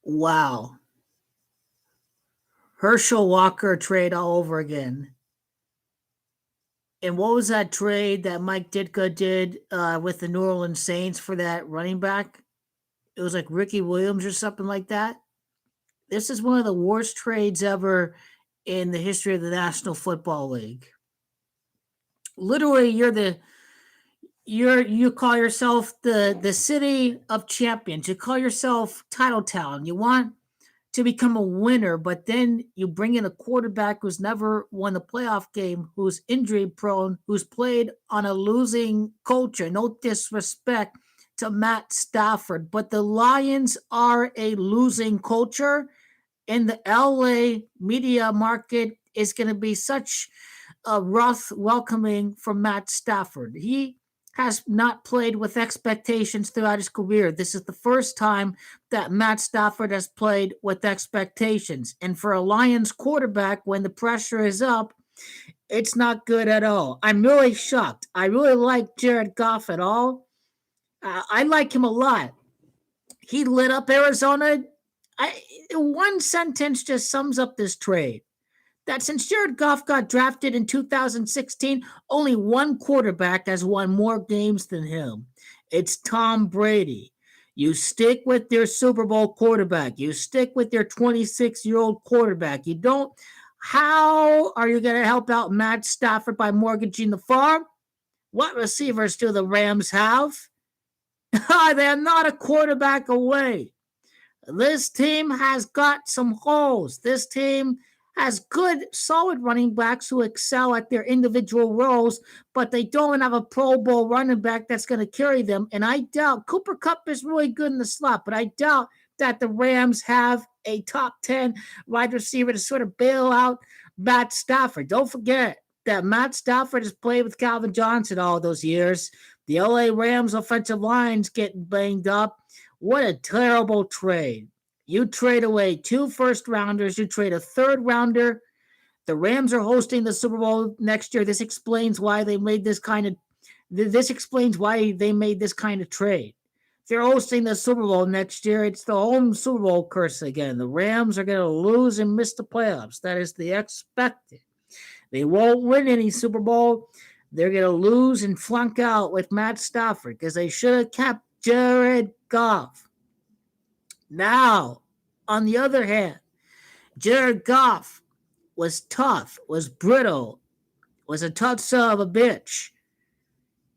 Wow. Herschel Walker trade all over again. And what was that trade that Mike Ditka did with the New Orleans Saints for that running back? It was like Ricky Williams or something like that. This is one of the worst trades ever in the history of the National Football League. Literally, you call yourself the city of champions. You call yourself Title Town. You want to become a winner, but then you bring in a quarterback who's never won a playoff game, who's injury prone, who's played on a losing culture. No disrespect to Matt Stafford, but the Lions are a losing culture, and the LA media market is going to be such a rough welcoming for Matt Stafford. He has not played with expectations throughout his career. This is the first time that Matt Stafford has played with expectations. And for a Lions quarterback, when the pressure is up, it's not good at all. I'm really shocked. I really like Jared Goff at all. I like him a lot. He lit up Arizona. One sentence just sums up this trade that since Jared Goff got drafted in 2016, only one quarterback has won more games than him. It's Tom Brady. You stick with your Super Bowl quarterback. You stick with your 26-year-old quarterback. You don't. How are you going to help out Matt Stafford by mortgaging the farm? What receivers do the Rams have? They're not a quarterback away. This team has got some holes. This team has good, solid running backs who excel at their individual roles, but they don't have a Pro Bowl running back that's going to carry them. And I doubt Cooper Kupp is really good in the slot, but I doubt that the Rams have a top 10 wide receiver to sort of bail out Matt Stafford. Don't forget that Matt Stafford has played with Calvin Johnson all those years. The LA Rams offensive line's getting banged up. What a terrible trade. You trade away 2 first rounders. You trade a third rounder. The Rams are hosting the Super Bowl next year. This explains why they made this kind of trade. If they're hosting the Super Bowl next year, it's the home Super Bowl curse again. The Rams are going to lose and miss the playoffs. That is the expected. They won't win any Super Bowl. They're going to lose and flunk out with Matt Stafford because they should have kept Jared Goff. Now, on the other hand, Jared Goff was tough, was brittle, was a tough son of a bitch.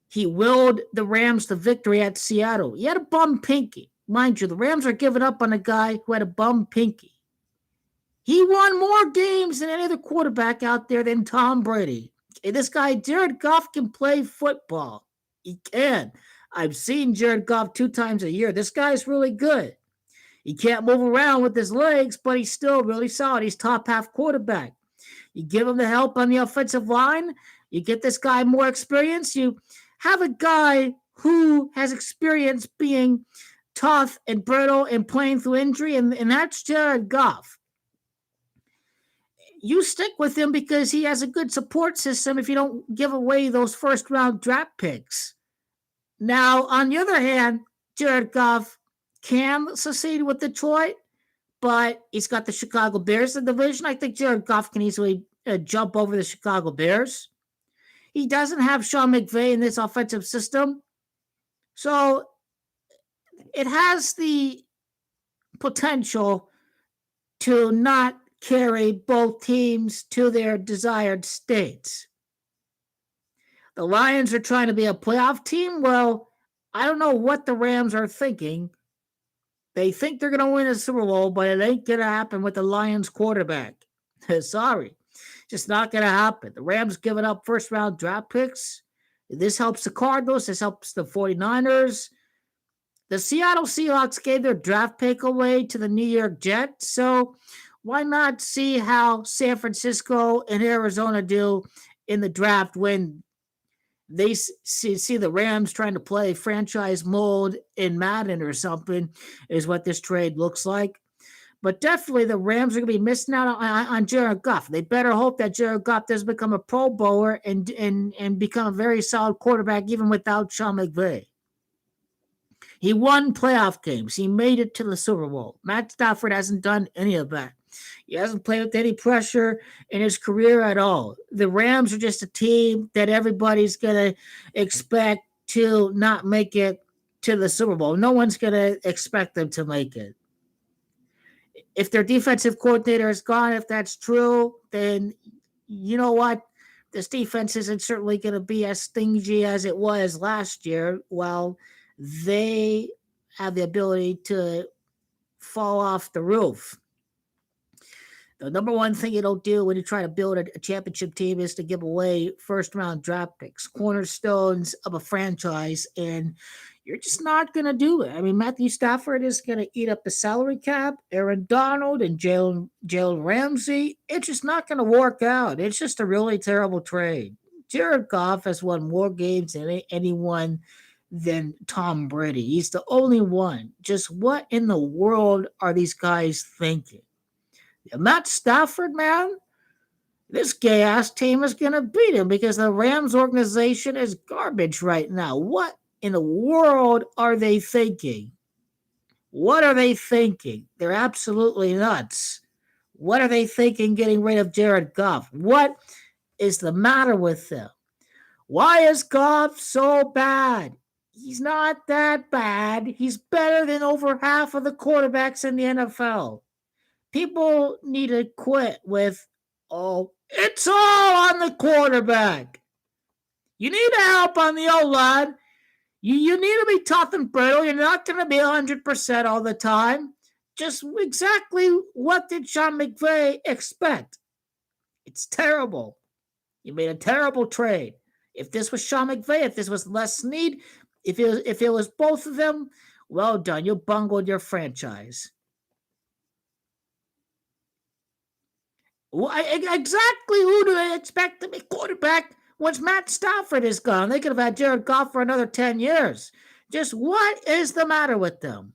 He willed the Rams to victory at Seattle. He had a bum pinky. Mind you, the Rams are giving up on a guy who had a bum pinky. He won more games than any other quarterback out there than Tom Brady. This guy, Jared Goff, can play football. He can. I've seen Jared Goff 2 times a year. This guy's really good. He can't move around with his legs, but he's still really solid. He's top half quarterback. You give him the help on the offensive line. You get this guy more experience. You have a guy who has experience being tough and brittle and playing through injury, and that's Jared Goff. You stick with him because he has a good support system if you don't give away those first-round draft picks. Now, on the other hand, Jared Goff can succeed with Detroit, but he's got the Chicago Bears in the division. I think Jared Goff can easily jump over the Chicago Bears. He doesn't have Sean McVay in this offensive system. So it has the potential to not carry both teams to their desired states. The Lions are trying to be a playoff team. Well, I don't know what the Rams are thinking. They think they're going to win a Super Bowl, but it ain't going to happen with the Lions quarterback. Sorry. Just not going to happen. The Rams giving up first-round draft picks. This helps the Cardinals. This helps the 49ers. The Seattle Seahawks gave their draft pick away to the New York Jets. So why not see how San Francisco and Arizona do in the draft when they see the Rams trying to play franchise mode in Madden or something is what this trade looks like. But definitely the Rams are going to be missing out on Jared Goff. They better hope that Jared Goff does become a Pro Bowler and become a very solid quarterback even without Sean McVay. He won playoff games. He made it to the Super Bowl. Matt Stafford hasn't done any of that. He hasn't played with any pressure in his career at all. The Rams are just a team that everybody's going to expect to not make it to the Super Bowl. No one's going to expect them to make it. If their defensive coordinator is gone, if that's true, then you know what? This defense isn't certainly going to be as stingy as it was last year. Well, they have the ability to fall off the roof. The number one thing you don't do when you try to build a championship team is to give away first round draft picks, cornerstones of a franchise, and you're just not going to do it. I mean, Matthew Stafford is going to eat up the salary cap, Aaron Donald and Jalen Ramsey. It's just not going to work out. It's just a really terrible trade. Jared Goff has won more games than anyone than Tom Brady. He's the only one. Just what in the world are these guys thinking? Matt Stafford, man, this gay ass team is going to beat him because the Rams organization is garbage right now. What in the world are they thinking? What are they thinking? They're absolutely nuts. What are they thinking getting rid of Jared Goff? What is the matter with them? Why is Goff so bad? He's not that bad. He's better than over half of the quarterbacks in the NFL. People need to quit with, oh, it's all on the quarterback. You need help on the O-line. You need to be tough and brittle. You're not going to be 100% all the time. Just exactly what did Sean McVay expect? It's terrible. You made a terrible trade. If this was Sean McVay, if this was Les Snead, if it was both of them, well done. You bungled your franchise. Exactly who do they expect to be quarterback once Matt Stafford is gone? They could have had Jared Goff for another 10 years. Just what is the matter with them?